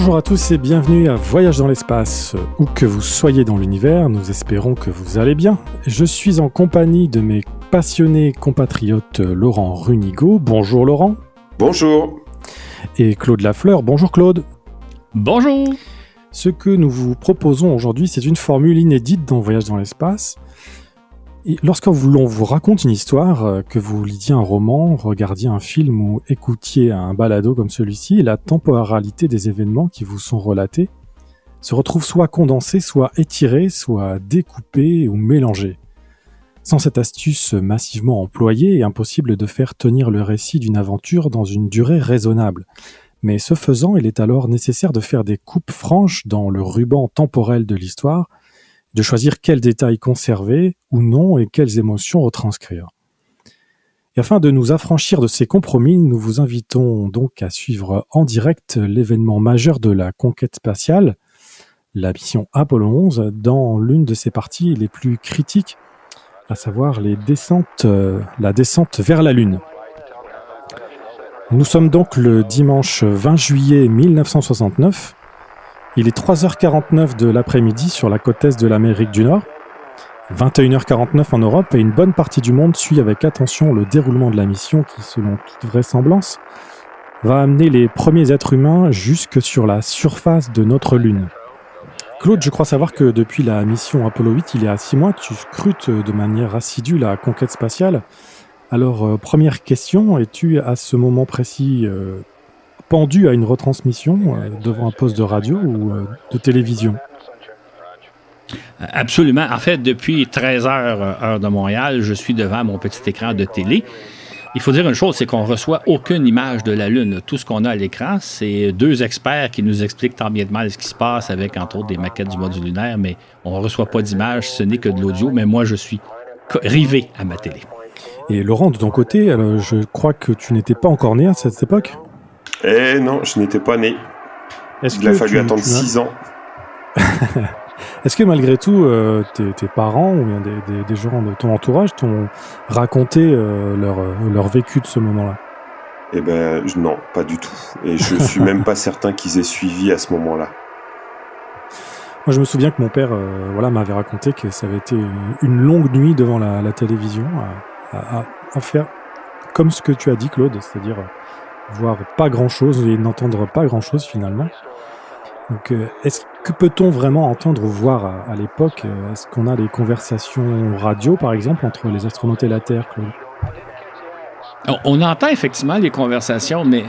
Bonjour à tous et bienvenue à Voyage dans l'espace. Où que vous soyez dans l'univers, nous espérons que vous allez bien. Je suis en compagnie de mes passionnés compatriotes Laurent Runigo. Bonjour Laurent. Bonjour. Et Claude Lafleur. Bonjour Claude. Bonjour. Ce que nous vous proposons aujourd'hui, c'est une formule inédite dans Voyage dans l'espace. Et lorsque l'on vous raconte une histoire, que vous lisiez un roman, regardiez un film ou écoutiez un balado comme celui-ci, la temporalité des événements qui vous sont relatés se retrouve soit condensée, soit étirée, soit découpée ou mélangée. Sans cette astuce massivement employée, il est impossible de faire tenir le récit d'une aventure dans une durée raisonnable. Mais ce faisant, il est alors nécessaire de faire des coupes franches dans le ruban temporel de l'histoire, de choisir quels détails conserver ou non et quelles émotions retranscrire. Et afin de nous affranchir de ces compromis, nous vous invitons donc à suivre en direct l'événement majeur de la conquête spatiale, la mission Apollo 11, dans l'une de ses parties les plus critiques, à savoir la descente vers la Lune. Nous sommes donc le dimanche 20 juillet 1969. Il est 3h49 de l'après-midi sur la côte est de l'Amérique du Nord, 21h49 en Europe, et une bonne partie du monde suit avec attention le déroulement de la mission qui, selon toute vraisemblance, va amener les premiers êtres humains jusque sur la surface de notre Lune. Claude, je crois savoir que depuis la mission Apollo 8, il y a 6 mois, tu scrutes de manière assidue la conquête spatiale. Alors, première question, es-tu à ce moment précis pendu à une retransmission devant un poste de radio ou de télévision? Absolument. En fait, depuis 13h, heure de Montréal, je suis devant mon petit écran de télé. Il faut dire une chose, c'est qu'on ne reçoit aucune image de la Lune. Tout ce qu'on a à l'écran, c'est 2 experts qui nous expliquent tant bien de mal ce qui se passe avec, entre autres, des maquettes du module lunaire, mais on ne reçoit pas d'image, ce n'est que de l'audio, mais moi, je suis rivé à ma télé. Et Laurent, de ton côté, je crois que tu n'étais pas encore né à cette époque? Eh non, je n'étais pas né. Il a fallu attendre 6 ans. Est-ce que malgré tout, tes parents ou bien des gens de ton entourage t'ont raconté leur vécu de ce moment-là? Eh ben non, pas du tout. Et je suis même pas certain qu'ils aient suivi à ce moment-là. Moi, je me souviens que mon père m'avait raconté que ça avait été une longue nuit devant la télévision à faire comme ce que tu as dit, Claude, c'est-à-dire voir pas grand-chose et n'entendre pas grand-chose finalement. Donc, que peut-on vraiment entendre ou voir à l'époque? Est-ce qu'on a des conversations radio, par exemple, entre les astronautes et la Terre, Claude? On entend effectivement les conversations, mais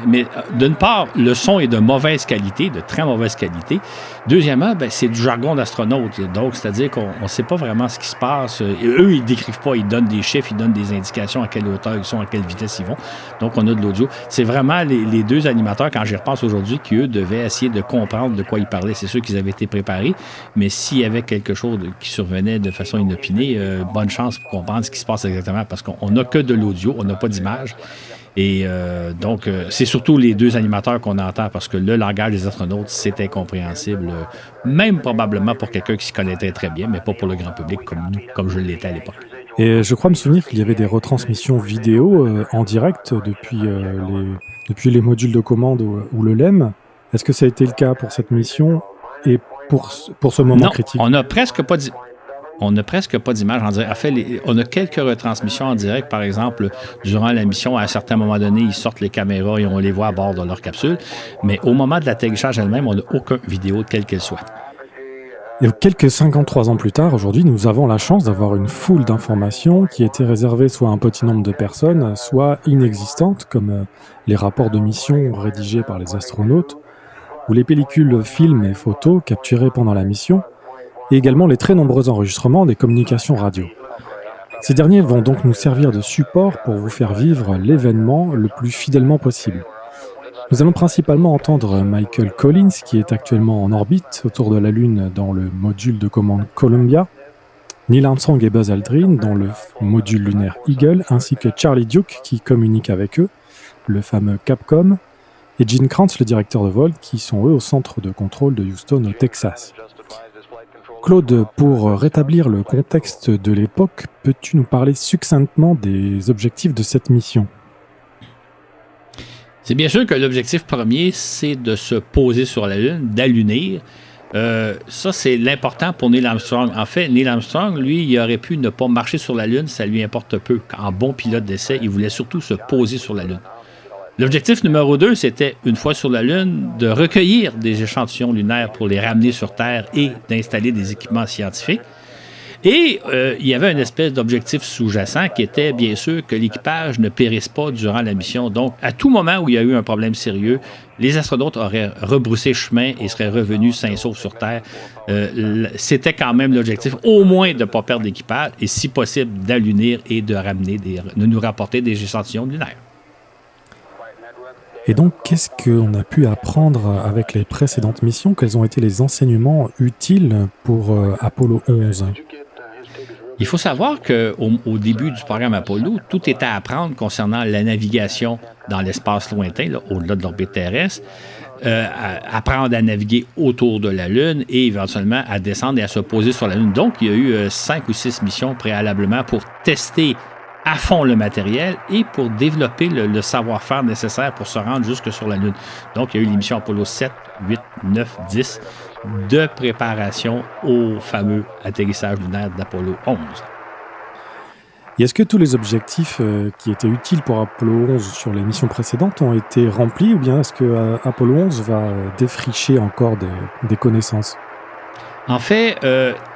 d'une part, le son est de mauvaise qualité, de très mauvaise qualité. Deuxièmement, c'est du jargon d'astronaute. Donc, c'est-à-dire qu'on ne sait pas vraiment ce qui se passe. Et eux, ils ne décrivent pas, ils donnent des chiffres, ils donnent des indications à quelle hauteur ils sont, à quelle vitesse ils vont. Donc, on a de l'audio. C'est vraiment les 2 animateurs, quand j'y repense aujourd'hui, qui, eux, devaient essayer de comprendre de quoi ils parlaient. C'est sûr qu'ils avaient été préparés, mais s'il y avait quelque chose qui survenait de façon inopinée, bonne chance pour comprendre ce qui se passe exactement, parce qu'on n'a que de l'audio, on n'a pas d'image. Et donc, c'est surtout les 2 animateurs qu'on entend parce que le langage des astronautes, c'est incompréhensible, même probablement pour quelqu'un qui s'y connaissait très bien, mais pas pour le grand public comme nous, comme je l'étais à l'époque. Et je crois me souvenir qu'il y avait des retransmissions vidéo en direct depuis les modules de commande ou le LEM. Est-ce que ça a été le cas pour cette mission et pour ce moment critique? On n'a presque pas d'image en direct. En fait, on a quelques retransmissions en direct. Par exemple, durant la mission, à un certain moment donné, ils sortent les caméras et on les voit à bord de leur capsule. Mais au moment de l'atterrissage elle-même, on n'a aucune vidéo, quelle qu'elle soit. Et quelques 53 ans plus tard, aujourd'hui, nous avons la chance d'avoir une foule d'informations qui étaient réservées soit à un petit nombre de personnes, soit inexistantes, comme les rapports de mission rédigés par les astronautes, ou les pellicules, films et photos capturés pendant la mission, et également les très nombreux enregistrements des communications radio. Ces derniers vont donc nous servir de support pour vous faire vivre l'événement le plus fidèlement possible. Nous allons principalement entendre Michael Collins, qui est actuellement en orbite autour de la Lune dans le module de commande Columbia, Neil Armstrong et Buzz Aldrin dans le module lunaire Eagle, ainsi que Charlie Duke qui communique avec eux, le fameux Capcom, et Gene Kranz, le directeur de vol, qui sont eux au centre de contrôle de Houston au Texas. Claude, pour rétablir le contexte de l'époque, peux-tu nous parler succinctement des objectifs de cette mission ? C'est bien sûr que l'objectif premier, c'est de se poser sur la Lune, d'allunir. Ça, c'est l'important pour Neil Armstrong. En fait, Neil Armstrong, lui, il aurait pu ne pas marcher sur la Lune, ça lui importe peu. En bon pilote d'essai, il voulait surtout se poser sur la Lune. L'objectif numéro 2, c'était, une fois sur la Lune, de recueillir des échantillons lunaires pour les ramener sur Terre et d'installer des équipements scientifiques. Et il y avait une espèce d'objectif sous-jacent qui était, bien sûr, que l'équipage ne périsse pas durant la mission. Donc, à tout moment où il y a eu un problème sérieux, les astronautes auraient rebroussé chemin et seraient revenus sains et saufs sur Terre. C'était quand même l'objectif, au moins de ne pas perdre l'équipage et, si possible, d'allunir et de nous rapporter des échantillons lunaires. Et donc, qu'est-ce qu'on a pu apprendre avec les précédentes missions? Quels ont été les enseignements utiles pour Apollo 11? Il faut savoir qu'au début du programme Apollo, tout était à apprendre concernant la navigation dans l'espace lointain, là, au-delà de l'orbite terrestre, apprendre à naviguer autour de la Lune et éventuellement à descendre et à se poser sur la Lune. Donc, il y a eu 5 ou 6 missions préalablement pour tester à fond le matériel et pour développer le savoir-faire nécessaire pour se rendre jusque sur la Lune. Donc, il y a eu les missions Apollo 7, 8, 9, 10 de préparation au fameux atterrissage lunaire d'Apollo 11. Et est-ce que tous les objectifs qui étaient utiles pour Apollo 11 sur les missions précédentes ont été remplis, ou bien est-ce que Apollo 11 va défricher encore des connaissances? En fait,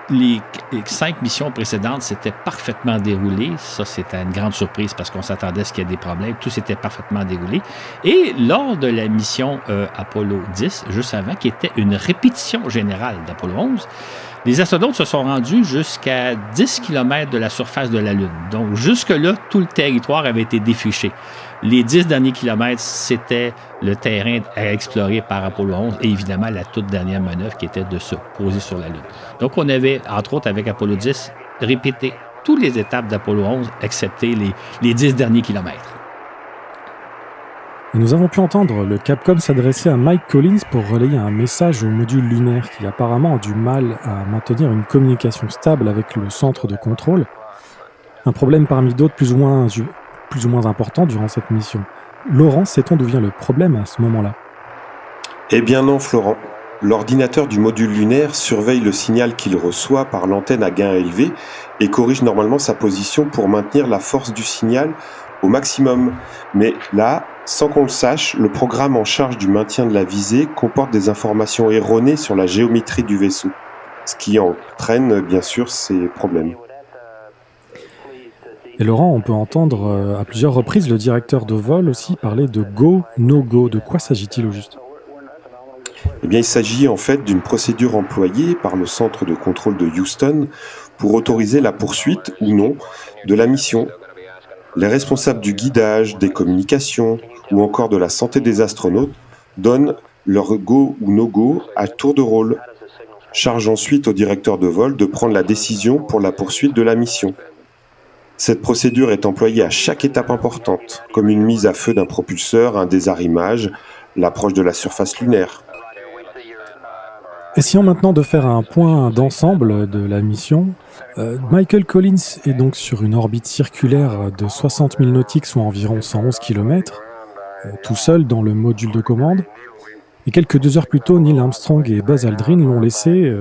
les 5 missions précédentes s'étaient parfaitement déroulées. Ça, c'était une grande surprise parce qu'on s'attendait à ce qu'il y ait des problèmes. Tout s'était parfaitement déroulé. Et lors de la mission Apollo 10, juste avant, qui était une répétition générale d'Apollo 11, les astronautes se sont rendus jusqu'à 10 km de la surface de la Lune. Donc, jusque-là, tout le territoire avait été défriché. Les 10 derniers kilomètres, c'était le terrain à explorer par Apollo 11 et évidemment la toute dernière manœuvre qui était de se poser sur la Lune. Donc, on avait, entre autres avec Apollo 10, répété toutes les étapes d'Apollo 11, excepté les 10 derniers kilomètres. Et nous avons pu entendre le Capcom s'adresser à Mike Collins pour relayer un message au module lunaire qui apparemment a du mal à maintenir une communication stable avec le centre de contrôle. Un problème parmi d'autres plus ou moins important durant cette mission. Laurent, sait-on d'où vient le problème à ce moment-là? Eh bien non, Florent. L'ordinateur du module lunaire surveille le signal qu'il reçoit par l'antenne à gain élevé et corrige normalement sa position pour maintenir la force du signal au maximum. Mais là, sans qu'on le sache, le programme en charge du maintien de la visée comporte des informations erronées sur la géométrie du vaisseau, ce qui entraîne bien sûr ces problèmes. Et Laurent, on peut entendre à plusieurs reprises le directeur de vol aussi parler de go, no go. De quoi s'agit-il au juste? Eh bien, il s'agit en fait d'une procédure employée par le centre de contrôle de Houston pour autoriser la poursuite ou non de la mission. Les responsables du guidage, des communications ou encore de la santé des astronautes donnent leur go ou no go à tour de rôle. Charge ensuite au directeur de vol de prendre la décision pour la poursuite de la mission. Cette procédure est employée à chaque étape importante, comme une mise à feu d'un propulseur, un désarrimage, l'approche de la surface lunaire. Essayons maintenant de faire un point d'ensemble de la mission. Michael Collins est donc sur une orbite circulaire de 60 000 nautiques, soit environ 111 km, tout seul dans le module de commande. Et quelques 2 heures plus tôt, Neil Armstrong et Buzz Aldrin l'ont laissé,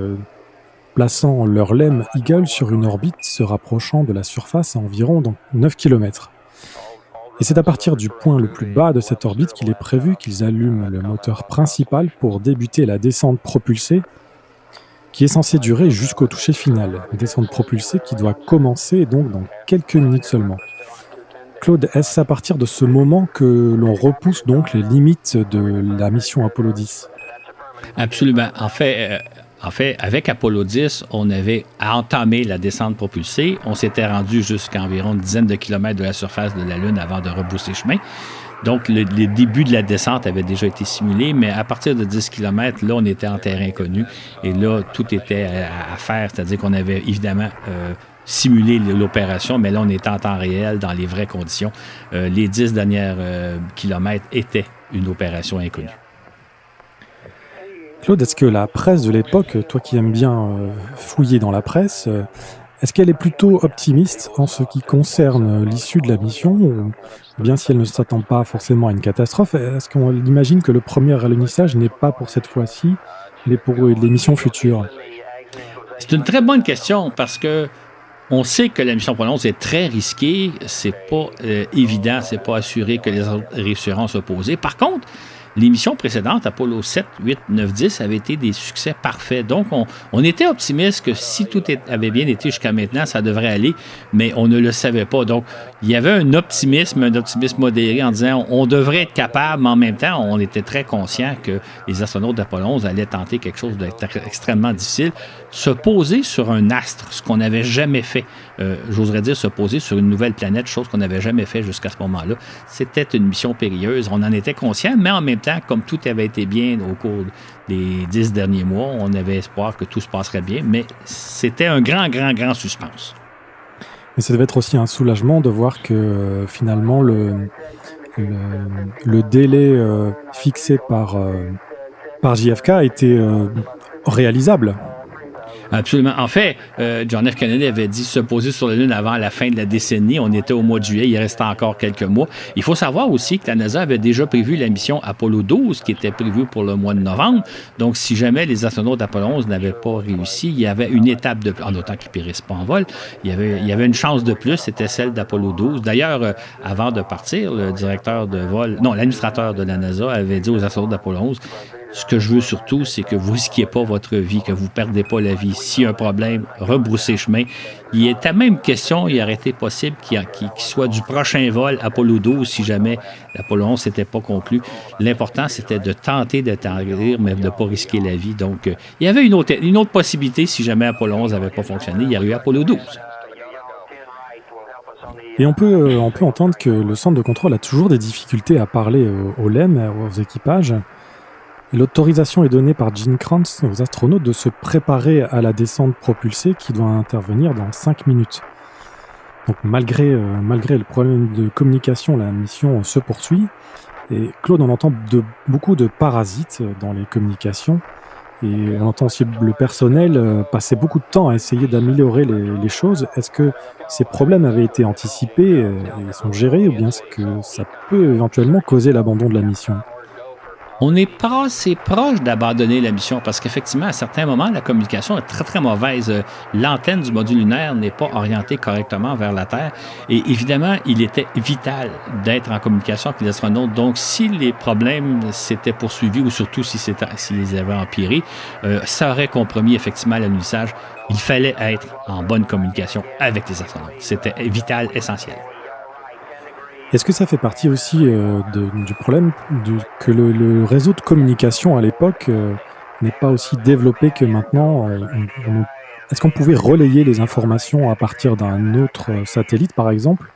plaçant leur LEM Eagle sur une orbite se rapprochant de la surface à environ 9 km. Et c'est à partir du point le plus bas de cette orbite qu'il est prévu qu'ils allument le moteur principal pour débuter la descente propulsée, qui est censée durer jusqu'au toucher final. Une descente propulsée qui doit commencer donc dans quelques minutes seulement. Claude, est-ce à partir de ce moment que l'on repousse donc les limites de la mission Apollo 10? Absolument. En fait, avec Apollo 10, on avait entamé la descente propulsée. On s'était rendu jusqu'à environ une dizaine de kilomètres de la surface de la Lune avant de rebrousser chemin. Donc, les débuts de la descente avaient déjà été simulés, mais à partir de 10 km, là, on était en terrain inconnu. Et là, tout était à faire, c'est-à-dire qu'on avait évidemment simulé l'opération, mais là, on était en temps réel, dans les vraies conditions. Les 10 derniers kilomètres étaient une opération inconnue. Claude, est-ce que la presse de l'époque, toi qui aimes bien fouiller dans la presse, Est-ce qu'elle est plutôt optimiste en ce qui concerne l'issue de la mission, ou bien si elle ne s'attend pas forcément à une catastrophe, est-ce qu'on imagine que le premier alunissage n'est pas pour cette fois-ci, mais pour les missions futures? C'est une très bonne question parce que on sait que la mission Apollo 11 est très risquée. C'est pas évident, c'est pas assuré que les autres réussiront à s'opposer. Par contre, les missions précédentes, Apollo 7, 8, 9, 10, avaient été des succès parfaits. Donc, on était optimiste que si tout avait bien été jusqu'à maintenant, ça devrait aller, mais on ne le savait pas. Donc, il y avait un optimisme modéré en disant on devrait être capable, mais en même temps, on était très conscient que les astronautes d'Apollo 11 allaient tenter quelque chose d'extrêmement difficile, se poser sur un astre, ce qu'on n'avait jamais fait. J'oserais dire se poser sur une nouvelle planète, chose qu'on n'avait jamais fait jusqu'à ce moment-là. C'était une mission périlleuse. On en était conscient, mais en même temps, comme tout avait été bien au cours des 10 derniers mois, on avait espoir que tout se passerait bien, mais c'était un grand suspense. Mais ça devait être aussi un soulagement de voir que finalement le délai fixé par JFK était réalisable. Absolument. En fait, John F. Kennedy avait dit se poser sur la Lune avant la fin de la décennie. On était au mois de juillet, il restait encore quelques mois. Il faut savoir aussi que la NASA avait déjà prévu la mission Apollo 12, qui était prévue pour le mois de novembre. Donc, si jamais les astronautes d'Apollo 11 n'avaient pas réussi, il y avait une étape de plus, en autant qu'ils ne périssent pas en vol, il y avait une chance de plus, c'était celle d'Apollo 12. D'ailleurs, avant de partir, le directeur de vol, non, l'administrateur de la NASA avait dit aux astronautes d'Apollo 11, ce que je veux surtout, c'est que vous ne risquiez pas votre vie, que vous ne perdez pas la vie. S'il y a un problème, rebroussez chemin. Il est à même question, il aurait été possible qu'il soit du prochain vol Apollo 12 si jamais l'Apollo 11 n'était pas conclu. L'important, c'était de tenter d'atterrir, mais de ne pas risquer la vie. Donc, il y avait une autre possibilité si jamais Apollo 11 n'avait pas fonctionné. Il y aurait eu Apollo 12. Et on peut entendre que le centre de contrôle a toujours des difficultés à parler aux LEM, aux équipages. L'autorisation est donnée par Gene Kranz aux astronautes de se préparer à la descente propulsée qui doit intervenir dans 5 minutes. Donc malgré le problème de communication, la mission se poursuit. Et Claude, on entend beaucoup de parasites dans les communications. Et on entend aussi le personnel passer beaucoup de temps à essayer d'améliorer les choses. Est-ce que ces problèmes avaient été anticipés et sont gérés, ou bien est-ce que ça peut éventuellement causer l'abandon de la mission ? On est pas assez proche d'abandonner la mission parce qu'effectivement, à certains moments, la communication est très, très mauvaise. L'antenne du module lunaire n'est pas orientée correctement vers la Terre. Et évidemment, il était vital d'être en communication avec les astronautes. Donc, si les problèmes s'étaient poursuivis ou surtout s'ils avaient empiré, ça aurait compromis effectivement l'alunissage. Il fallait être en bonne communication avec les astronautes. C'était vital, essentiel. Est-ce que ça fait partie aussi du problème que le réseau de communication à l'époque n'est pas aussi développé que maintenant? Est-ce qu'on pouvait relayer les informations à partir d'un autre satellite, par exemple?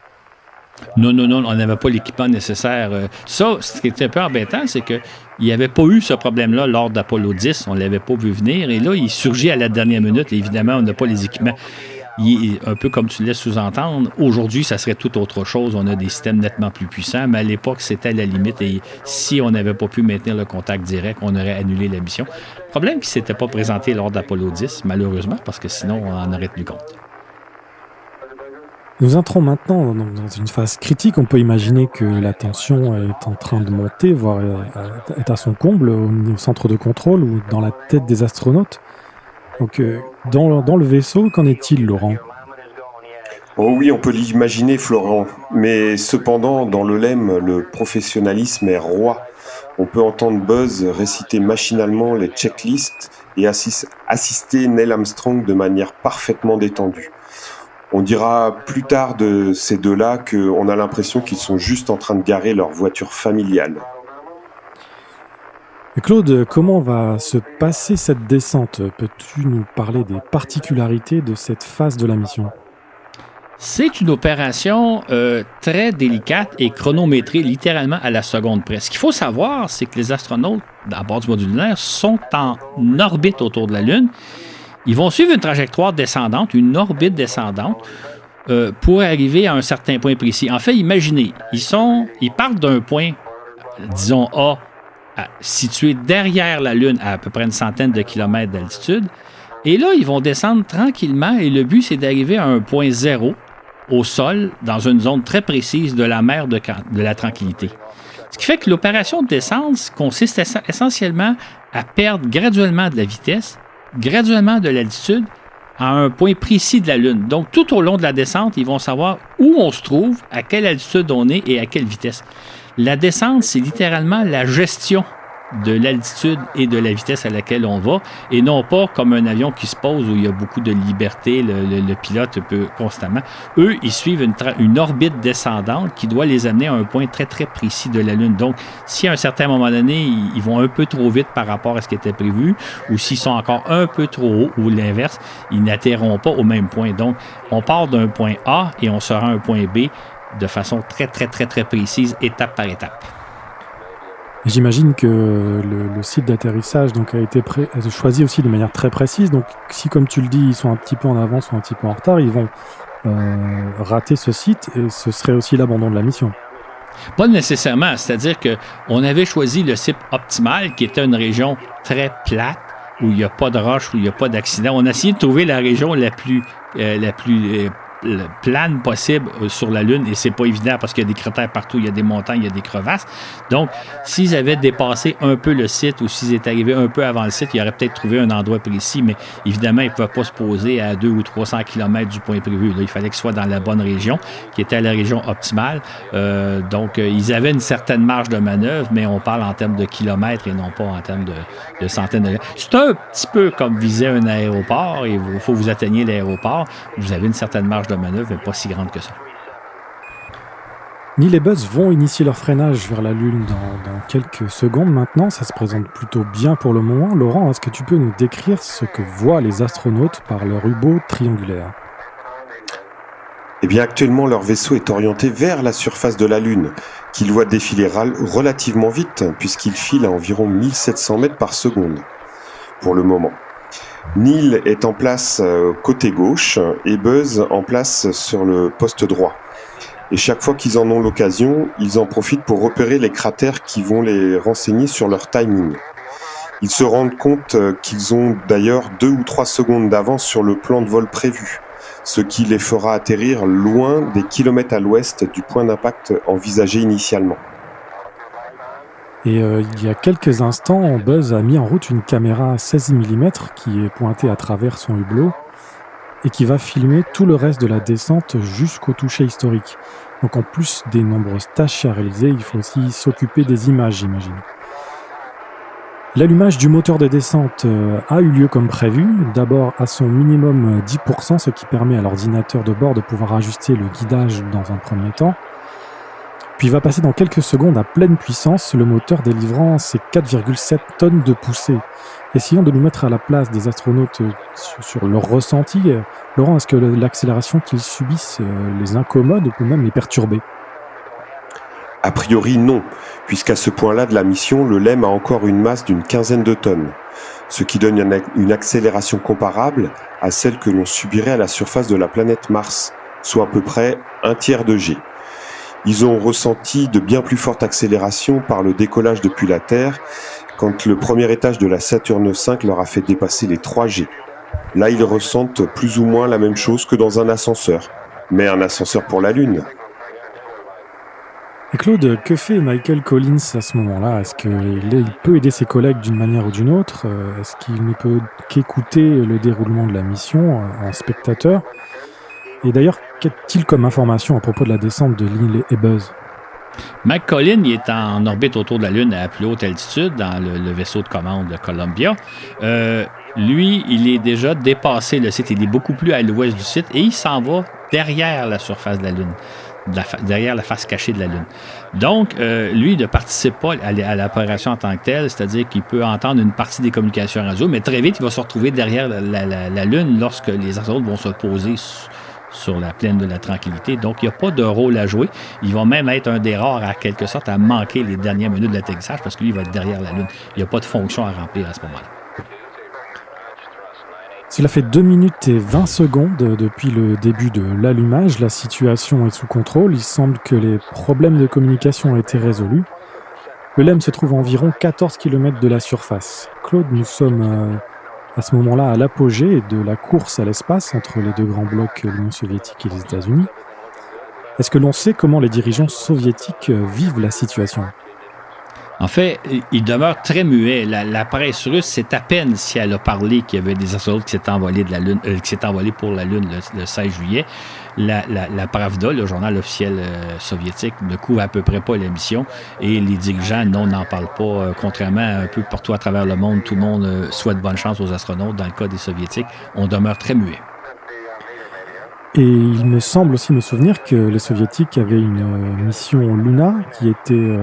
Non, on n'avait pas l'équipement nécessaire. Ça, ce qui était un peu embêtant, c'est qu'il n'y avait pas eu ce problème-là lors d'Apollo 10. On ne l'avait pas vu venir. Et là, il surgit à la dernière minute. Et évidemment, on n'a pas les équipements. Un peu comme tu laisses sous-entendre, aujourd'hui, ça serait tout autre chose. On a des systèmes nettement plus puissants, mais à l'époque, c'était à la limite. Et si on n'avait pas pu maintenir le contact direct, on aurait annulé la mission. Problème qui ne s'était pas présenté lors d'Apollo 10, malheureusement, parce que sinon, on en aurait tenu compte. Nous entrons maintenant dans une phase critique. On peut imaginer que la tension est en train de monter, voire est à son comble au centre de contrôle ou dans la tête des astronautes. Donc, dans le vaisseau, qu'en est-il, Laurent ? Oh oui, on peut l'imaginer, Florent. Mais cependant, dans le LEM, le professionnalisme est roi. On peut entendre Buzz réciter machinalement les checklists et assister Neil Armstrong de manière parfaitement détendue. On dira plus tard de ces deux-là qu'on a l'impression qu'ils sont juste en train de garer leur voiture familiale. Claude, comment va se passer cette descente ? Peux-tu nous parler des particularités de cette phase de la mission ? C'est une opération très délicate et chronométrée littéralement à la seconde près. Ce qu'il faut savoir, c'est que les astronautes à bord du module lunaire sont en orbite autour de la Lune. Ils vont suivre une trajectoire descendante, une orbite descendante, pour arriver à un certain point précis. En fait, imaginez, ils partent d'un point, disons A, situé derrière la Lune à peu près une centaine de kilomètres d'altitude, Et là, ils vont descendre tranquillement et le but, c'est d'arriver à un point zéro au sol, dans une zone très précise de la mer de la Tranquillité. Ce qui fait que l'opération de descente consiste essentiellement à perdre graduellement de la vitesse, graduellement de l'altitude, à un point précis de la Lune. Donc, tout au long de la descente, ils vont savoir où on se trouve, à quelle altitude on est et à quelle vitesse. La descente, c'est littéralement la gestion de l'altitude et de la vitesse à laquelle on va, et non pas comme un avion qui se pose où il y a beaucoup de liberté, le pilote peut constamment. Eux, ils suivent une orbite descendante qui doit les amener à un point très, très précis de la Lune. Donc, si à un certain moment donné, ils vont un peu trop vite par rapport à ce qui était prévu, ou s'ils sont encore un peu trop hauts, ou l'inverse, ils n'atterront pas au même point. Donc, on part d'un point A et on sera à un point B de façon très, très, très, très précise, étape par étape. J'imagine que le site d'atterrissage donc, a été choisi aussi de manière très précise. Donc, si, comme tu le dis, ils sont un petit peu en avance ou un petit peu en retard, ils vont rater ce site et ce serait aussi l'abandon de la mission. Pas nécessairement. C'est-à-dire qu'on avait choisi le site optimal, qui était une région très plate, où il n'y a pas de roche, où il n'y a pas d'accident. On a essayé de trouver la région la plus plane possible sur la Lune, et c'est pas évident parce qu'il y a des cratères partout, il y a des montagnes, il y a des crevasses. Donc, s'ils avaient dépassé un peu le site ou s'ils étaient arrivés un peu avant le site, ils auraient peut-être trouvé un endroit précis, mais évidemment, ils ne pouvaient pas se poser à 200 ou 300 km du point prévu. Là, il fallait qu'ils soient dans la bonne région, qui était la région optimale. Donc, ils avaient une certaine marge de manœuvre, mais on parle en termes de kilomètres et non pas en termes de centaines de kilomètres. C'est un petit peu comme viser un aéroport, et il faut que vous atteigniez l'aéroport. Vous avez une certaine marge de manœuvre, mais pas si grande que ça. Neil et Buzz vont initier leur freinage vers la Lune dans quelques secondes maintenant. Ça se présente plutôt bien pour le moment. Laurent, est-ce que tu peux nous décrire ce que voient les astronautes par leur U-boat triangulaire ? Eh bien, actuellement, leur vaisseau est orienté vers la surface de la Lune, qu'ils voient défiler relativement vite, puisqu'il file à environ 1700 mètres par seconde, pour le moment. Neil est en place côté gauche et Buzz en place sur le poste droit. Et chaque fois qu'ils en ont l'occasion, ils en profitent pour repérer les cratères qui vont les renseigner sur leur timing. Ils se rendent compte qu'ils ont d'ailleurs 2 ou 3 secondes d'avance sur le plan de vol prévu, ce qui les fera atterrir loin des kilomètres à l'ouest du point d'impact envisagé initialement. Et il y a quelques instants, Buzz a mis en route une caméra 16 mm qui est pointée à travers son hublot et qui va filmer tout le reste de la descente jusqu'au toucher historique. Donc en plus des nombreuses tâches à réaliser, il faut aussi s'occuper des images, j'imagine. L'allumage du moteur de descente a eu lieu comme prévu, d'abord à son minimum 10%, ce qui permet à l'ordinateur de bord de pouvoir ajuster le guidage dans un premier temps. Puis il va passer dans quelques secondes à pleine puissance, le moteur délivrant ses 4,7 tonnes de poussée. Essayons de nous mettre à la place des astronautes sur leur ressenti. Laurent, est-ce que l'accélération qu'ils subissent les incommode ou peut même les perturber ? A priori non, puisqu'à ce point-là de la mission, le LEM a encore une masse d'une 15aine de tonnes, ce qui donne une accélération comparable à celle que l'on subirait à la surface de la planète Mars, soit à peu près 1/3 de G. Ils ont ressenti de bien plus fortes accélérations par le décollage depuis la Terre, quand le premier étage de la Saturne V leur a fait dépasser les 3 G. Là, ils ressentent plus ou moins la même chose que dans un ascenseur, mais un ascenseur pour la Lune. Et Claude, que fait Michael Collins à ce moment-là ? Est-ce qu'il peut aider ses collègues d'une manière ou d'une autre ? Est-ce qu'il ne peut qu'écouter le déroulement de la mission en spectateur ? Et d'ailleurs, qu'a-t-il comme information à propos de la descente de Neil et Buzz ? Mike Collins, il est en orbite autour de la Lune à plus haute altitude dans le vaisseau de commande de Columbia. Lui, il est déjà dépassé le site. Il est beaucoup plus à l'ouest du site et il s'en va derrière la surface de la Lune, derrière la face cachée de la Lune. Donc, lui, il ne participe pas à l'opération en tant que telle, c'est-à-dire qu'il peut entendre une partie des communications radio, mais très vite, il va se retrouver derrière la Lune lorsque les astronautes vont se poser sur la plaine de la Tranquillité. Donc, il n'y a pas de rôle à jouer. Il va même être un des rares, à quelque sorte, à manquer les dernières minutes de l'atterrissage parce que lui, il va être derrière la Lune. Il n'y a pas de fonction à remplir à ce moment-là. Cela fait 2 minutes et 20 secondes depuis le début de l'allumage. La situation est sous contrôle. Il semble que les problèmes de communication ont été résolus. Le LEM se trouve à environ 14 km de la surface. Claude, nous sommes à ce moment-là à l'apogée de la course à l'espace entre les deux grands blocs, l'Union soviétique et les États-Unis. Est-ce que l'on sait comment les dirigeants soviétiques vivent la situation ? En fait, il demeure très muet. La presse russe, c'est à peine si elle a parlé qu'il y avait des astronautes qui s'étaient envolés de la Lune, qui s'étaient envolés pour la Lune le 16 juillet. La Pravda, le journal officiel soviétique, ne couvre à peu près pas l'émission et les dirigeants n'en parlent pas. Contrairement à un peu partout à travers le monde, tout le monde souhaite bonne chance aux astronautes. Dans le cas des Soviétiques, on demeure très muet. Et il me semble aussi me souvenir que les Soviétiques avaient une mission Luna qui était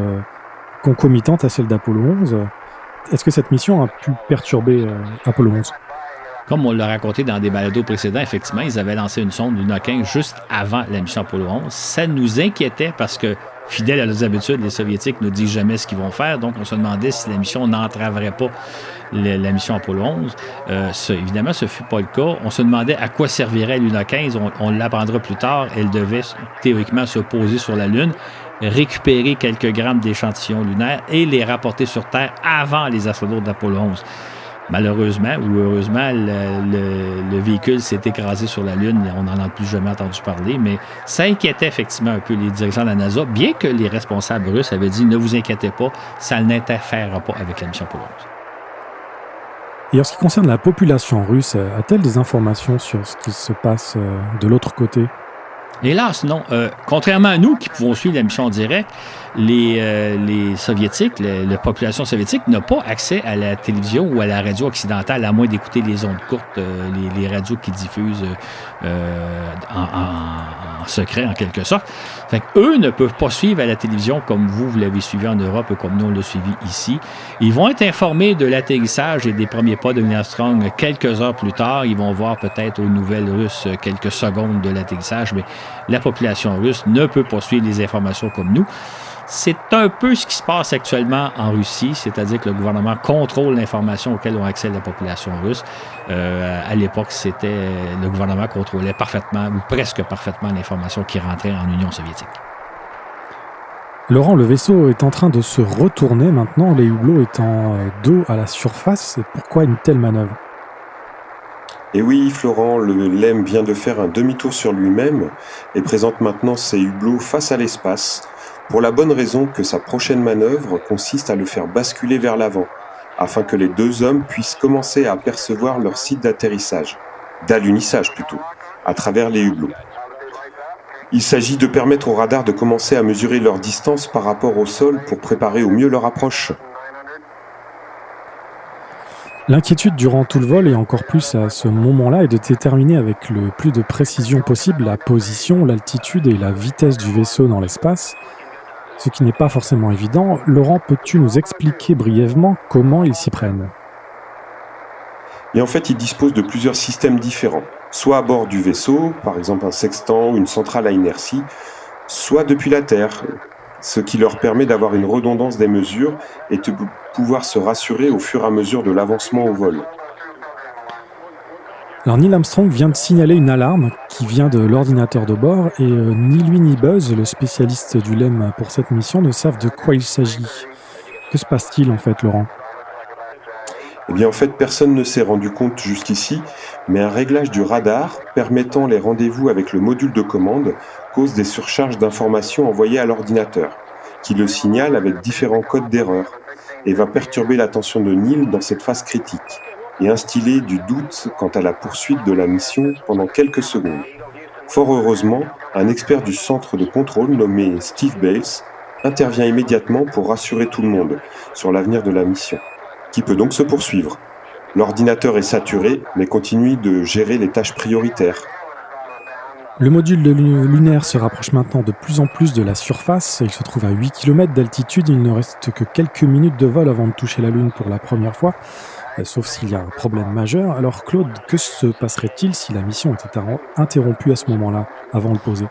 concomitante à celle d'Apollo 11. Est-ce que cette mission a pu perturber Apollo 11 ? Comme on l'a raconté dans des balados précédents, effectivement, ils avaient lancé une sonde Luna 15 juste avant la mission Apollo 11. Ça nous inquiétait parce que, fidèles à leurs habitudes, les Soviétiques ne disent jamais ce qu'ils vont faire. Donc, on se demandait si la mission n'entraverait pas la mission Apollo 11. Évidemment, ce ne fut pas le cas. On se demandait à quoi servirait Luna 15. On l'apprendra plus tard. Elle devait théoriquement se poser sur la Lune, récupérer quelques grammes d'échantillons lunaires et les rapporter sur Terre avant les astronautes d'Apollo 11. Malheureusement ou heureusement, le véhicule s'est écrasé sur la Lune. On n'en a plus jamais entendu parler, mais ça inquiétait effectivement un peu les dirigeants de la NASA, bien que les responsables russes avaient dit « Ne vous inquiétez pas, ça n'interférera pas avec la mission Apollo 11 ». Et en ce qui concerne la population russe, a-t-elle des informations sur ce qui se passe de l'autre côté ? Hélas, non. Contrairement à nous qui pouvons suivre la mission en direct, les Soviétiques, la population soviétique n'a pas accès à la télévision ou à la radio occidentale, à moins d'écouter les ondes courtes, les radios qui diffusent en secret, en quelque sorte. Fait qu'eux ne peuvent pas suivre à la télévision comme vous l'avez suivi en Europe et comme nous on l'a suivi ici. Ils vont être informés de l'atterrissage et des premiers pas de Neil Armstrong quelques heures plus tard. Ils vont voir peut-être aux nouvelles russes quelques secondes de l'atterrissage, mais la population russe ne peut pas suivre les informations comme nous. C'est un peu ce qui se passe actuellement en Russie, c'est-à-dire que le gouvernement contrôle l'information auquel ont accès la population russe. À l'époque, le gouvernement contrôlait parfaitement ou presque parfaitement l'information qui rentrait en Union soviétique. Laurent, le vaisseau est en train de se retourner maintenant, les hublots étant dos à la surface. Pourquoi une telle manœuvre ? Et oui, Florent, le LEM vient de faire un demi-tour sur lui-même et présente maintenant ses hublots face à l'espace, pour la bonne raison que sa prochaine manœuvre consiste à le faire basculer vers l'avant, afin que les deux hommes puissent commencer à apercevoir leur site d'alunissage plutôt, à travers les hublots. Il s'agit de permettre au radar de commencer à mesurer leur distance par rapport au sol pour préparer au mieux leur approche. L'inquiétude durant tout le vol et encore plus à ce moment-là est de déterminer avec le plus de précision possible la position, l'altitude et la vitesse du vaisseau dans l'espace, ce qui n'est pas forcément évident. Laurent, peux-tu nous expliquer brièvement comment ils s'y prennent ? Et en fait, ils disposent de plusieurs systèmes différents, soit à bord du vaisseau, par exemple un sextant ou une centrale à inertie, soit depuis la Terre, ce qui leur permet d'avoir une redondance des mesures et de pouvoir se rassurer au fur et à mesure de l'avancement au vol. Alors Neil Armstrong vient de signaler une alarme qui vient de l'ordinateur de bord et ni lui ni Buzz, le spécialiste du LEM pour cette mission, ne savent de quoi il s'agit. Que se passe-t-il en fait, Laurent ? Eh bien en fait, personne ne s'est rendu compte jusqu'ici, mais un réglage du radar permettant les rendez-vous avec le module de commande cause des surcharges d'informations envoyées à l'ordinateur, qui le signale avec différents codes d'erreur, et va perturber l'attention de Neil dans cette phase critique, et instiller du doute quant à la poursuite de la mission pendant quelques secondes. Fort heureusement, un expert du centre de contrôle nommé Steve Bales intervient immédiatement pour rassurer tout le monde sur l'avenir de la mission, qui peut donc se poursuivre. L'ordinateur est saturé, mais continue de gérer les tâches prioritaires. Le module lunaire se rapproche maintenant de plus en plus de la surface. Il se trouve à 8 km d'altitude. Il ne reste que quelques minutes de vol avant de toucher la Lune pour la première fois, sauf s'il y a un problème majeur. Alors Claude, que se passerait-il si la mission était interrompue à ce moment-là, avant de poser ?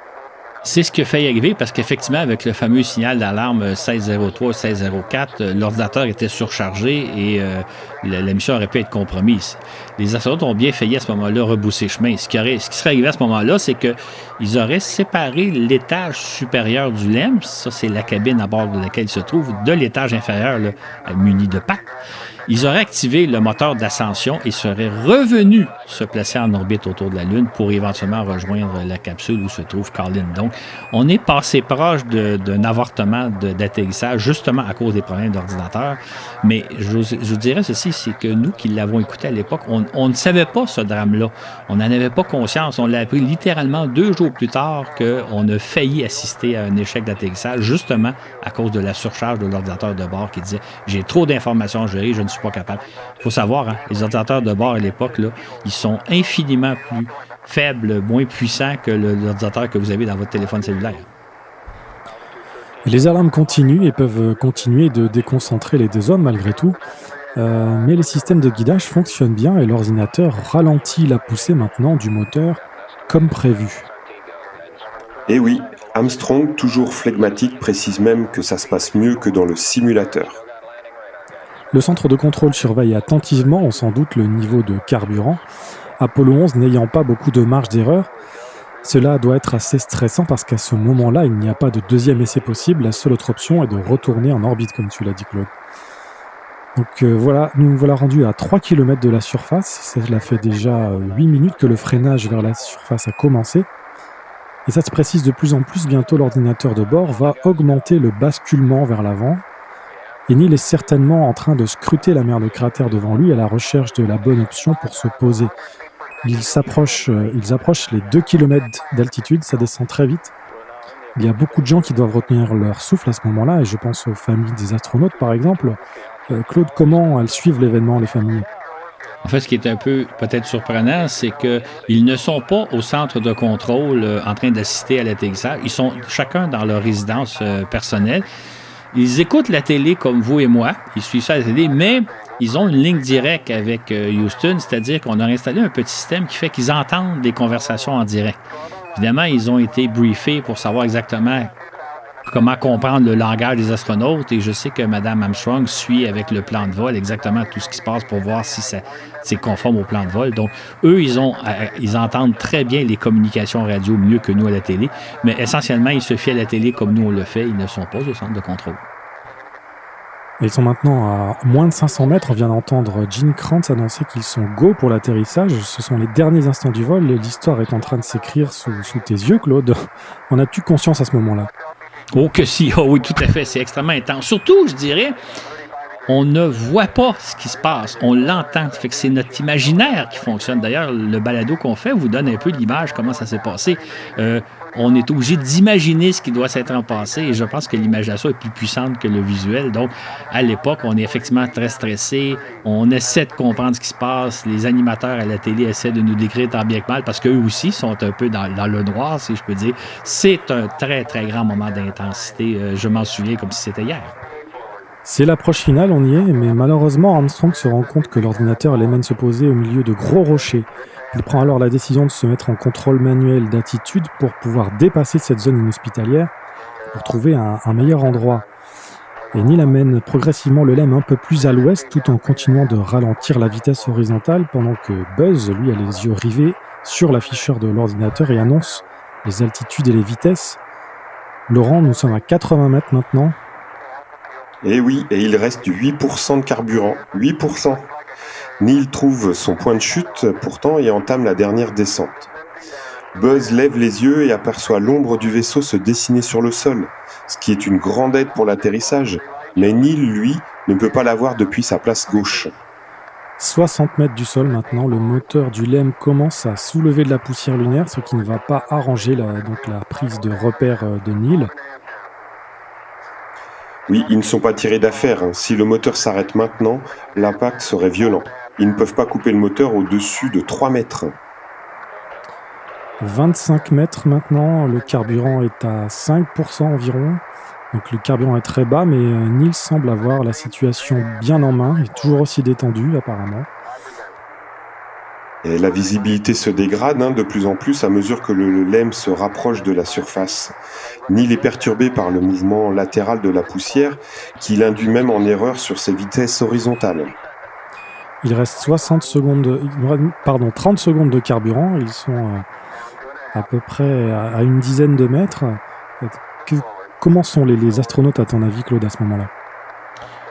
C'est ce qui a failli arriver parce qu'effectivement, avec le fameux signal d'alarme 1603, 1604, l'ordinateur était surchargé et la mission aurait pu être compromise. Les astronautes ont bien failli à ce moment-là rebousser chemin. Ce qui serait arrivé à ce moment-là, c'est qu'ils auraient séparé l'étage supérieur du LEM, ça c'est la cabine à bord de laquelle il se trouve, de l'étage inférieur là, muni de pattes. ils auraient activé le moteur d'ascension et seraient revenus se placer en orbite autour de la Lune pour éventuellement rejoindre la capsule où se trouve Collins. Donc, on est passé proche d'un avortement d'atterrissage, justement à cause des problèmes d'ordinateur. Mais je vous dirais ceci, c'est que nous qui l'avons écouté à l'époque, on ne savait pas ce drame-là. On n'en avait pas conscience. On l'a appris littéralement 2 jours plus tard qu'on a failli assister à un échec d'atterrissage, justement à cause de la surcharge de l'ordinateur de bord qui disait « J'ai trop d'informations à gérer, je ne suis pas capable ». Il faut savoir, les ordinateurs de bord à l'époque, là, ils sont infiniment plus faibles, moins puissants que l'ordinateur que vous avez dans votre téléphone cellulaire. Les alarmes continuent et peuvent continuer de déconcentrer les 2 hommes malgré tout, mais les systèmes de guidage fonctionnent bien et l'ordinateur ralentit la poussée maintenant du moteur comme prévu. Et oui, Armstrong, toujours flegmatique, précise même que ça se passe mieux que dans le simulateur. Le centre de contrôle surveille attentivement, on s'en doute, le niveau de carburant. Apollo 11 n'ayant pas beaucoup de marge d'erreur, cela doit être assez stressant parce qu'à ce moment-là, il n'y a pas de deuxième essai possible. La seule autre option est de retourner en orbite, comme tu l'as dit, Claude. Donc voilà, nous voilà rendus à 3 km de la surface. Cela fait déjà 8 minutes que le freinage vers la surface a commencé. Et ça se précise de plus en plus. Bientôt, l'ordinateur de bord va augmenter le basculement vers l'avant. Et Neil est certainement en train de scruter la mer de cratère devant lui à la recherche de la bonne option pour se poser. Ils approchent les 2 km d'altitude, ça descend très vite. Il y a beaucoup de gens qui doivent retenir leur souffle à ce moment-là, et je pense aux familles des astronautes par exemple. Claude, comment elles suivent l'événement, les familles ? En fait, ce qui est un peu peut-être surprenant, c'est qu'ils ne sont pas au centre de contrôle en train d'assister à l'atterrissage. Ils sont chacun dans leur résidence personnelle. Ils écoutent la télé comme vous et moi, ils suivent ça à la télé, mais ils ont une ligne directe avec Houston, c'est-à-dire qu'on a installé un petit système qui fait qu'ils entendent des conversations en direct. Évidemment, ils ont été briefés pour savoir exactement comment comprendre le langage des astronautes, et je sais que Mme Armstrong suit avec le plan de vol exactement tout ce qui se passe pour voir si c'est conforme au plan de vol. Donc, eux, ils entendent très bien les communications radio mieux que nous à la télé, mais essentiellement, ils se fient à la télé comme nous on le fait, ils ne sont pas au centre de contrôle. Ils sont maintenant à moins de 500 mètres. On vient d'entendre Gene Kranz annoncer qu'ils sont go pour l'atterrissage. Ce sont les derniers instants du vol. L'histoire est en train de s'écrire sous tes yeux, Claude. En as-tu conscience à ce moment-là ? Oh que si, oh oui, tout à fait, c'est extrêmement intense. Surtout, je dirais, on ne voit pas ce qui se passe, on l'entend. Ça fait que c'est notre imaginaire qui fonctionne. D'ailleurs, le balado qu'on fait vous donne un peu l'image, comment ça s'est passé. On est obligé d'imaginer ce qui doit s'être passé, et je pense que l'imagination est plus puissante que le visuel. Donc, à l'époque, on est effectivement très stressé, on essaie de comprendre ce qui se passe, les animateurs à la télé essaient de nous décrire tant bien que mal, parce qu'eux aussi sont un peu dans le noir, si je peux dire. C'est un très, très grand moment d'intensité. Je m'en souviens comme si c'était hier. C'est l'approche finale, on y est, mais malheureusement, Armstrong se rend compte que l'ordinateur les mène se poser au milieu de gros rochers. Il prend alors la décision de se mettre en contrôle manuel d'attitude pour pouvoir dépasser cette zone inhospitalière, pour trouver un meilleur endroit. Et Neil amène progressivement le LEM un peu plus à l'ouest, tout en continuant de ralentir la vitesse horizontale, pendant que Buzz, lui, a les yeux rivés sur l'afficheur de l'ordinateur et annonce les altitudes et les vitesses. Laurent, nous sommes à 80 mètres maintenant. Et oui, et il reste 8% de carburant. 8%. Neil trouve son point de chute pourtant et entame la dernière descente. Buzz lève les yeux et aperçoit l'ombre du vaisseau se dessiner sur le sol, ce qui est une grande aide pour l'atterrissage. Mais Neil, lui, ne peut pas la voir depuis sa place gauche. 60 mètres du sol maintenant, le moteur du LEM commence à soulever de la poussière lunaire, ce qui ne va pas arranger la prise de repère de Neil. Oui, ils ne sont pas tirés d'affaire. Si le moteur s'arrête maintenant, l'impact serait violent. Ils ne peuvent pas couper le moteur au-dessus de 3 mètres. 25 mètres maintenant, le carburant est à 5% environ. Donc le carburant est très bas, mais Neil semble avoir la situation bien en main, et toujours aussi détendu apparemment. Et la visibilité se dégrade de plus en plus à mesure que le LEM se rapproche de la surface. Neil est perturbé par le mouvement latéral de la poussière qui l'induit même en erreur sur ses vitesses horizontales. Il reste 30 secondes de carburant. Ils sont à peu près à une dizaine de mètres. Comment sont les astronautes à ton avis, Claude, à ce moment-là ?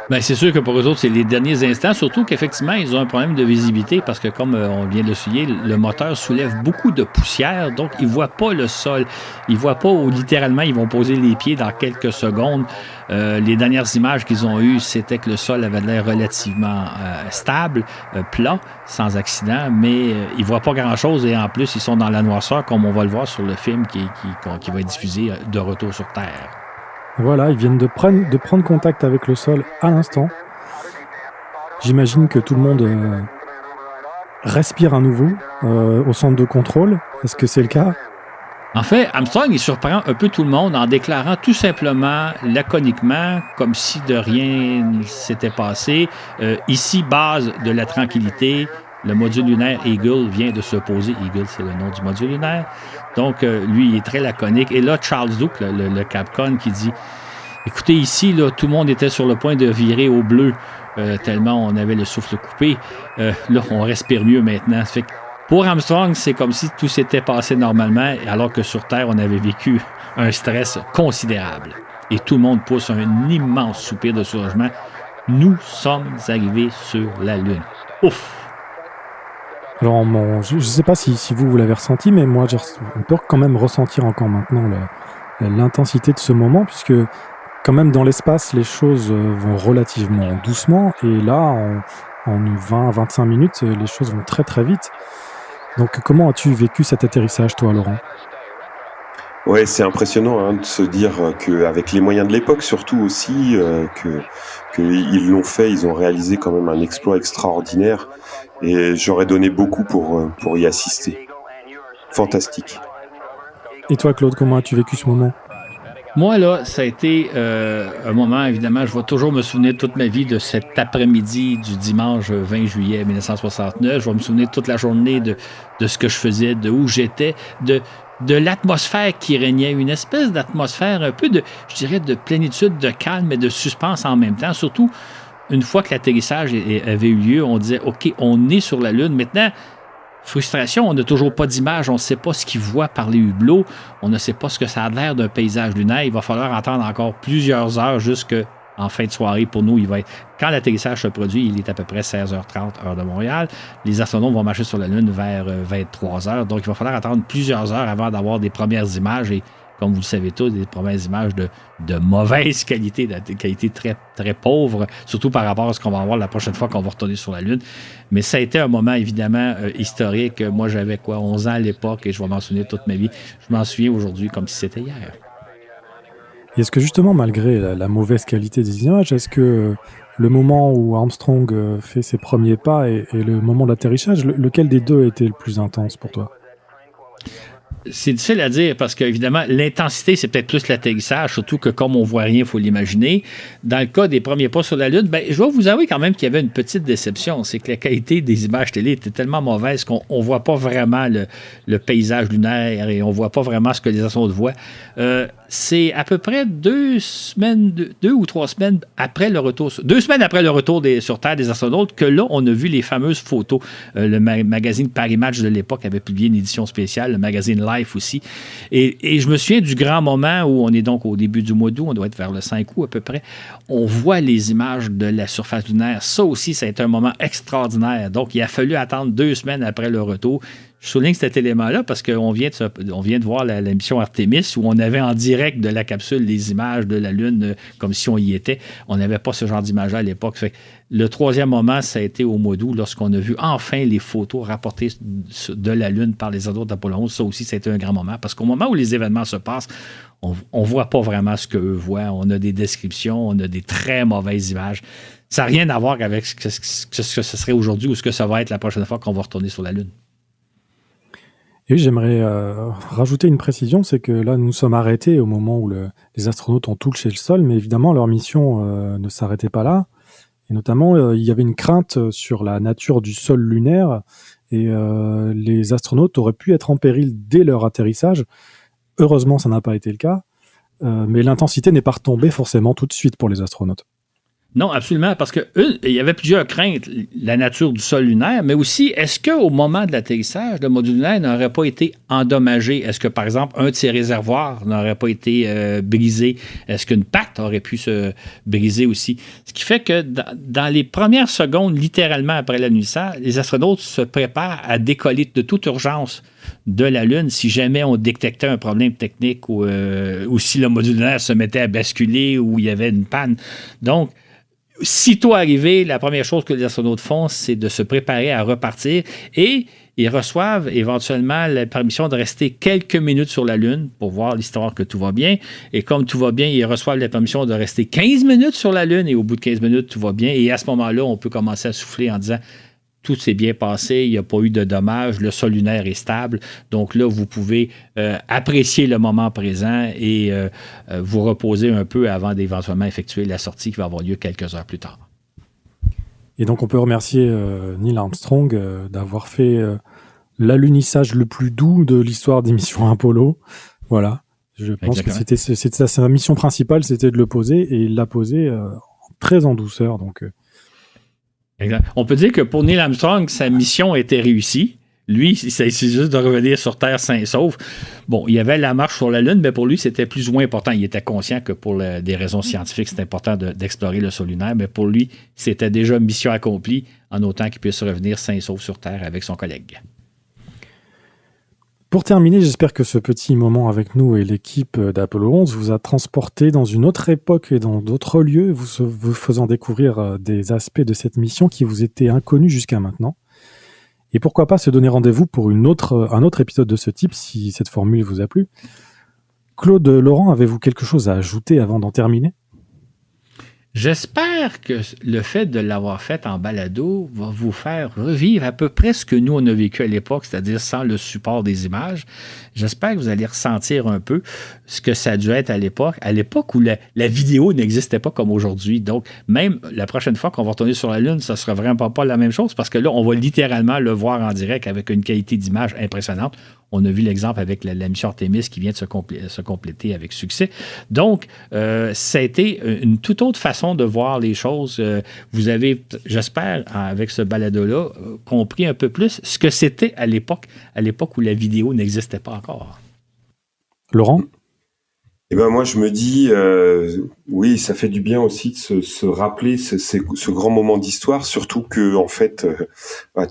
Ben, c'est sûr que pour eux autres, c'est les derniers instants, surtout qu'effectivement, ils ont un problème de visibilité parce que, comme on vient de le souligner, le moteur soulève beaucoup de poussière, donc ils ne voient pas le sol. Ils ne voient pas où, littéralement, ils vont poser les pieds dans quelques secondes. Les dernières images qu'ils ont eues, c'était que le sol avait l'air relativement stable, plat, sans accident, mais ils ne voient pas grand-chose et en plus, ils sont dans la noirceur, comme on va le voir sur le film qui va être diffusé de retour sur Terre. Voilà, ils viennent de prendre contact avec le sol à l'instant. J'imagine que tout le monde respire à nouveau au centre de contrôle. Est-ce que c'est le cas? En fait, Armstrong, il surprend un peu tout le monde en déclarant tout simplement, laconiquement, comme si de rien ne s'était passé, ici, base de la tranquillité, le module lunaire Eagle vient de se poser. Eagle, c'est le nom du module lunaire. Donc, lui, il est très laconique. Et là, Charles Duke, le Capcom, qui dit, écoutez, ici, là, tout le monde était sur le point de virer au bleu, tellement on avait le souffle coupé. Là, on respire mieux maintenant. Ça fait que pour Armstrong, c'est comme si tout s'était passé normalement, alors que sur Terre, on avait vécu un stress considérable. Et tout le monde pousse un immense soupir de soulagement. Nous sommes arrivés sur la Lune. Ouf! Alors, je ne sais pas si vous l'avez ressenti, mais moi, on peut quand même ressentir encore maintenant l'intensité de ce moment, puisque quand même dans l'espace, les choses vont relativement doucement, et là, en 20-25 minutes, les choses vont très très vite. Donc, comment as-tu vécu cet atterrissage, toi, Laurent ? Ouais, c'est impressionnant de se dire qu'avec les moyens de l'époque, surtout aussi, qu'ils l'ont fait, ils ont réalisé quand même un exploit extraordinaire. Et j'aurais donné beaucoup pour y assister. Fantastique. Et toi, Claude, comment as-tu vécu ce moment ? Moi, là, ça a été un moment, évidemment, je vais toujours me souvenir toute ma vie de cet après-midi du dimanche 20 juillet 1969. Je vais me souvenir toute la journée de ce que je faisais, de où j'étais, de l'atmosphère qui régnait, une espèce d'atmosphère un peu je dirais, de plénitude, de calme et de suspense en même temps. Surtout, une fois que l'atterrissage avait eu lieu, on disait, OK, on est sur la Lune. Maintenant, frustration, on n'a toujours pas d'image, on ne sait pas ce qu'ils voient par les hublots, on ne sait pas ce que ça a l'air d'un paysage lunaire. Il va falloir attendre encore plusieurs heures jusqu'en fin de soirée pour nous. Quand l'atterrissage se produit, il est à peu près 16h30, heure de Montréal. Les astronautes vont marcher sur la Lune vers 23h, donc il va falloir attendre plusieurs heures avant d'avoir des premières images et comme vous le savez tous, des premières images de mauvaise qualité, de qualité très, très pauvre, surtout par rapport à ce qu'on va voir la prochaine fois qu'on va retourner sur la Lune. Mais ça a été un moment, évidemment, historique. Moi, j'avais 11 ans à l'époque et je vais m'en souvenir toute ma vie. Je m'en souviens aujourd'hui comme si c'était hier. Et est-ce que justement, malgré la mauvaise qualité des images, est-ce que le moment où Armstrong fait ses premiers pas et le moment de l'atterrissage, lequel des deux a été le plus intense pour toi ? C'est difficile à dire parce qu'évidemment, l'intensité, c'est peut-être plus l'atterrissage, surtout que comme on voit rien, il faut l'imaginer. Dans le cas des premiers pas sur la Lune, je dois vous avouer quand même qu'il y avait une petite déception. C'est que la qualité des images télé était tellement mauvaise qu'on ne voit pas vraiment le paysage lunaire et on ne voit pas vraiment ce que les astronautes voient. C'est à peu près 2 ou 3 semaines après le retour, 2 semaines après le retour sur Terre des astronautes que là, on a vu les fameuses photos. Le magazine Paris Match de l'époque avait publié une édition spéciale, le magazine Life aussi. Et je me souviens du grand moment où on est donc au début du mois d'août, on doit être vers le 5 août à peu près. On voit les images de la surface lunaire. Ça aussi, ça a été un moment extraordinaire. Donc, il a fallu attendre 2 semaines après le retour. Je souligne cet élément-là parce qu'on vient de voir l'émission Artemis où on avait en direct de la capsule les images de la Lune comme si on y était. On n'avait pas ce genre d'image-là à l'époque. Fait que le troisième moment, ça a été au mois d'août lorsqu'on a vu enfin les photos rapportées de la Lune par les astronautes d'Apollo 11. Ça aussi, ça a été un grand moment parce qu'au moment où les événements se passent, on ne voit pas vraiment ce qu'eux voient. On a des descriptions, on a des très mauvaises images. Ça n'a rien à voir avec ce que ce serait aujourd'hui ou ce que ça va être la prochaine fois qu'on va retourner sur la Lune. Et oui, j'aimerais rajouter une précision, c'est que là, nous sommes arrêtés au moment où les astronautes ont touché le sol, mais évidemment, leur mission ne s'arrêtait pas là. Et notamment, il y avait une crainte sur la nature du sol lunaire, et les astronautes auraient pu être en péril dès leur atterrissage. Heureusement, ça n'a pas été le cas, mais l'intensité n'est pas retombée forcément tout de suite pour les astronautes. Non, absolument, parce que il y avait plusieurs craintes. La nature du sol lunaire, mais aussi, est-ce qu'au moment de l'atterrissage, le module lunaire n'aurait pas été endommagé? Est-ce que, par exemple, un de ses réservoirs n'aurait pas été brisé? Est-ce qu'une patte aurait pu se briser aussi? Ce qui fait que dans les premières secondes, littéralement après l'atterrissage, les astronautes se préparent à décoller de toute urgence de la Lune si jamais on détectait un problème technique ou si le module lunaire se mettait à basculer ou il y avait une panne. Donc, sitôt arrivé, la première chose que les astronautes font, c'est de se préparer à repartir et ils reçoivent éventuellement la permission de rester quelques minutes sur la Lune pour voir l'histoire que tout va bien. Et comme tout va bien, ils reçoivent la permission de rester 15 minutes sur la Lune et au bout de 15 minutes, tout va bien. Et à ce moment-là, on peut commencer à souffler en disant tout s'est bien passé, il n'y a pas eu de dommages, le sol lunaire est stable. Donc là, vous pouvez apprécier le moment présent et vous reposer un peu avant d'éventuellement effectuer la sortie qui va avoir lieu quelques heures plus tard. Et donc, on peut remercier Neil Armstrong d'avoir fait l'alunissage le plus doux de l'histoire des missions Apollo. Voilà. Je pense que c'était sa mission principale, c'était de le poser, et il l'a posé très en douceur. Donc, exact. On peut dire que pour Neil Armstrong, sa mission était réussie. Lui, c'est juste de revenir sur Terre sain et sauf. Bon, il y avait la marche sur la Lune, mais pour lui, c'était plus ou moins important. Il était conscient que pour des raisons scientifiques, c'était important d'explorer le sol lunaire, mais pour lui, c'était déjà mission accomplie, en autant qu'il puisse revenir sain et sauf sur Terre avec son collègue. Pour terminer, j'espère que ce petit moment avec nous et l'équipe d'Apollo 11 vous a transporté dans une autre époque et dans d'autres lieux, vous faisant découvrir des aspects de cette mission qui vous étaient inconnus jusqu'à maintenant. Et pourquoi pas se donner rendez-vous pour un autre épisode de ce type, si cette formule vous a plu. Claude, Laurent, avez-vous quelque chose à ajouter avant d'en terminer ? J'espère que le fait de l'avoir fait en balado va vous faire revivre à peu près ce que nous, on a vécu à l'époque, c'est-à-dire sans le support des images. J'espère que vous allez ressentir un peu ce que ça a dû être à l'époque où la vidéo n'existait pas comme aujourd'hui. Donc, même la prochaine fois qu'on va retourner sur la Lune, ça ne sera vraiment pas la même chose parce que là, on va littéralement le voir en direct avec une qualité d'image impressionnante. On a vu l'exemple avec la mission Artemis qui vient de se compléter avec succès. Donc, ça a été une toute autre façon de voir les choses. Vous avez, j'espère, avec ce balado-là, compris un peu plus ce que c'était à l'époque où la vidéo n'existait pas encore. Laurent ? Eh ben moi je me dis oui, ça fait du bien aussi de se rappeler ce grand moment d'histoire, surtout que en fait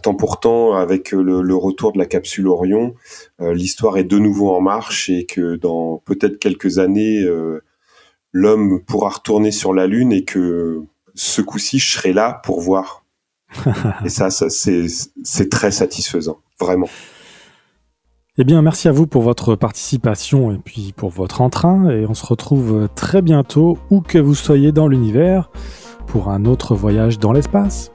temps pour temps avec le retour de la capsule Orion, l'histoire est de nouveau en marche et que dans peut-être quelques années l'homme pourra retourner sur la Lune et que ce coup-ci je serai là pour voir. Et ça c'est très satisfaisant, vraiment. Eh bien, merci à vous pour votre participation et puis pour votre entrain. Et on se retrouve très bientôt, où que vous soyez dans l'univers, pour un autre voyage dans l'espace.